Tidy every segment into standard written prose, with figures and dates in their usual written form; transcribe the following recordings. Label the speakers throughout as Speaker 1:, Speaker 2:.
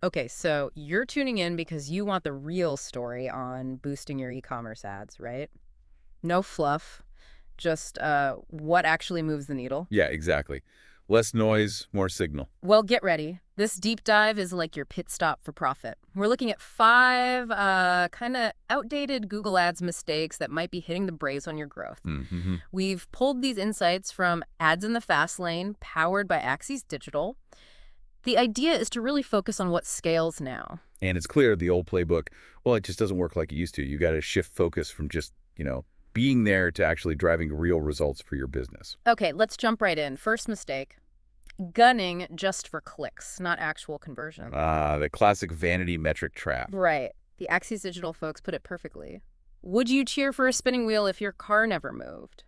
Speaker 1: Okay, so you're tuning in because you want the real story on boosting your e-commerce ads, right? No fluff, just what actually moves the needle.
Speaker 2: Yeah, exactly. Less noise, more signal.
Speaker 1: Well, get ready. This deep dive is like your pit stop for profit. We're looking at five kind of outdated Google Ads mistakes that might be hitting the brakes on your growth.
Speaker 2: Mm-hmm.
Speaker 1: We've pulled these insights from Ads in the Fast Lane, powered by Axies Digital. The idea is to really focus on what scales now.
Speaker 2: And it's clear the old playbook, well, it just doesn't work like it used to. You got to shift focus from just, being there to actually driving real results for your business.
Speaker 1: Okay, let's jump right in. First mistake, gunning just for clicks, not actual conversion.
Speaker 2: The classic vanity metric trap.
Speaker 1: Right. The Axies Digital folks put it perfectly. Would you cheer for a spinning wheel if your car never moved?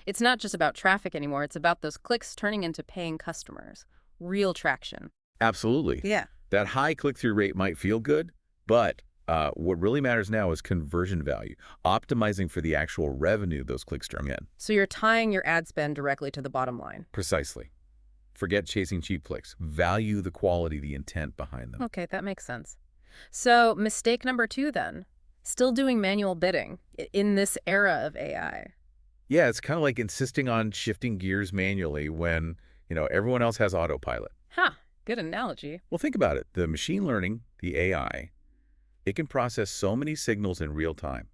Speaker 1: It's not just about traffic anymore. It's about those clicks turning into paying customers. Real traction.
Speaker 2: Absolutely.
Speaker 1: Yeah.
Speaker 2: That high click-through rate might feel good, but what really matters now is conversion value, optimizing for the actual revenue those clicks bring in.
Speaker 1: So you're tying your ad spend directly to the bottom line.
Speaker 2: Precisely. Forget chasing cheap clicks. Value the quality, the intent behind them.
Speaker 1: Okay, that makes sense. So mistake number 2 then. Still doing manual bidding in this era of AI.
Speaker 2: Yeah, it's kind of like insisting on shifting gears manually when, everyone else has autopilot.
Speaker 1: Huh, good analogy.
Speaker 2: Well, think about it. The machine learning, the AI, it can process so many signals in real time.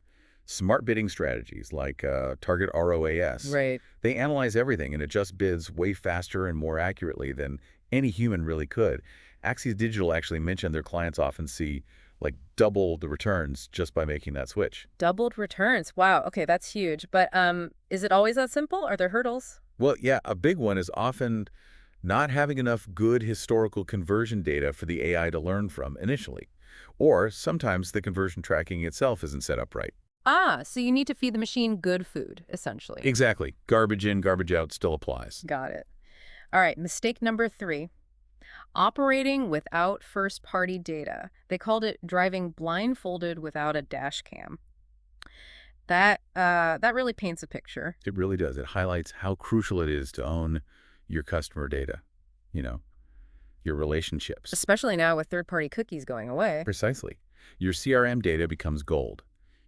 Speaker 2: Smart bidding strategies like target ROAS,
Speaker 1: Right.
Speaker 2: they analyze everything and adjust bids way faster and more accurately than any human really could. Axies Digital actually mentioned their clients often see like double the returns just by making that switch.
Speaker 1: Doubled returns. Wow, okay, that's huge. But is it always that simple? Are there hurdles?
Speaker 2: Well, yeah, a big one is often not having enough good historical conversion data for the AI to learn from initially. Or sometimes the conversion tracking itself isn't set up right.
Speaker 1: Ah, so you need to feed the machine good food, essentially.
Speaker 2: Exactly. Garbage in, garbage out still applies.
Speaker 1: Got it. All right, mistake number 3. Operating without first-party data. They called it driving blindfolded without a dash cam. That really paints a picture.
Speaker 2: It really does. It highlights how crucial it is to own your customer data, you know, your relationships.
Speaker 1: Especially now with third-party cookies going away.
Speaker 2: Precisely. Your CRM data becomes gold.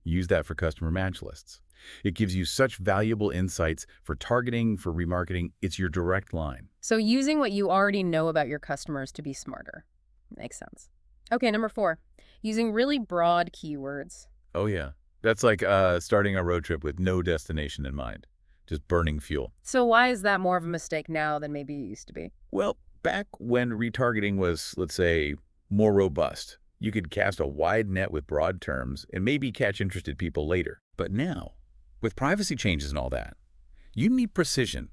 Speaker 2: Use that for customer match lists. It gives you such valuable insights for targeting, for remarketing. It's your direct line.
Speaker 1: So using what you already know about your customers to be smarter. Makes sense. Okay, number 4. Using really broad keywords.
Speaker 2: Oh, yeah. That's like starting a road trip with no destination in mind, just burning fuel.
Speaker 1: So why is that more of a mistake now than maybe it used to be?
Speaker 2: Well, back when retargeting was, let's say, more robust, you could cast a wide net with broad terms and maybe catch interested people later. But now, with privacy changes and all that, you need precision.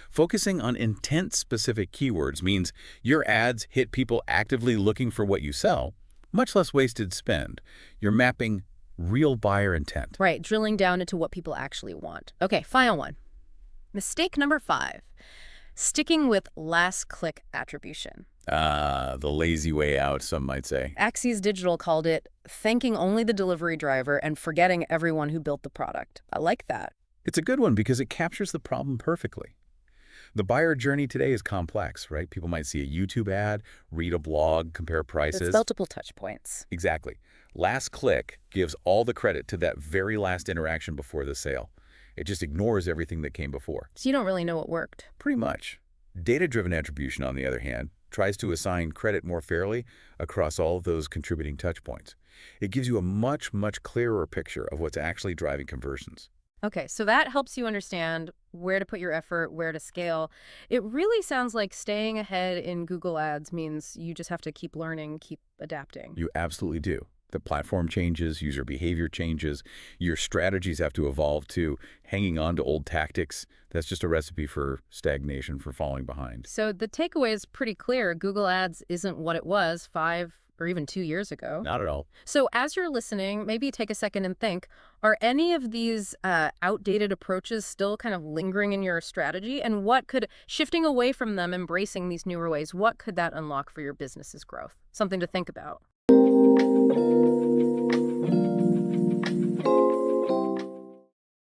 Speaker 2: Focusing on intent-specific keywords means your ads hit people actively looking for what you sell, much less wasted spend. You're mapping real buyer intent.
Speaker 1: Right, drilling down into what people actually want. Okay, final one. Mistake number 5. Sticking with last click attribution.
Speaker 2: The lazy way out, some might say.
Speaker 1: Axies Digital called it thanking only the delivery driver and forgetting everyone who built the product. I like that.
Speaker 2: It's a good one because it captures the problem perfectly. The buyer journey today is complex, right? People might see a YouTube ad, read a blog, compare prices.
Speaker 1: It's multiple touch points.
Speaker 2: Exactly. Last click gives all the credit to that very last interaction before the sale. It just ignores everything that came before.
Speaker 1: So you don't really know what worked.
Speaker 2: Pretty much. Data-driven attribution, on the other hand, tries to assign credit more fairly across all of those contributing touch points. It gives you a much, much clearer picture of what's actually driving conversions.
Speaker 1: Okay, so that helps you understand where to put your effort, where to scale. It really sounds like staying ahead in Google Ads means you just have to keep learning, keep adapting.
Speaker 2: You absolutely do. The platform changes, user behavior changes, your strategies have to evolve too. Hanging on to old tactics, that's just a recipe for stagnation, for falling behind.
Speaker 1: So the takeaway is pretty clear. Google Ads isn't what it was 5 or even 2 years ago.
Speaker 2: Not at all.
Speaker 1: So as you're listening, maybe take a second and think, are any of these outdated approaches still kind of lingering in your strategy? And what could, shifting away from them, embracing these newer ways, what could that unlock for your business's growth? Something to think about.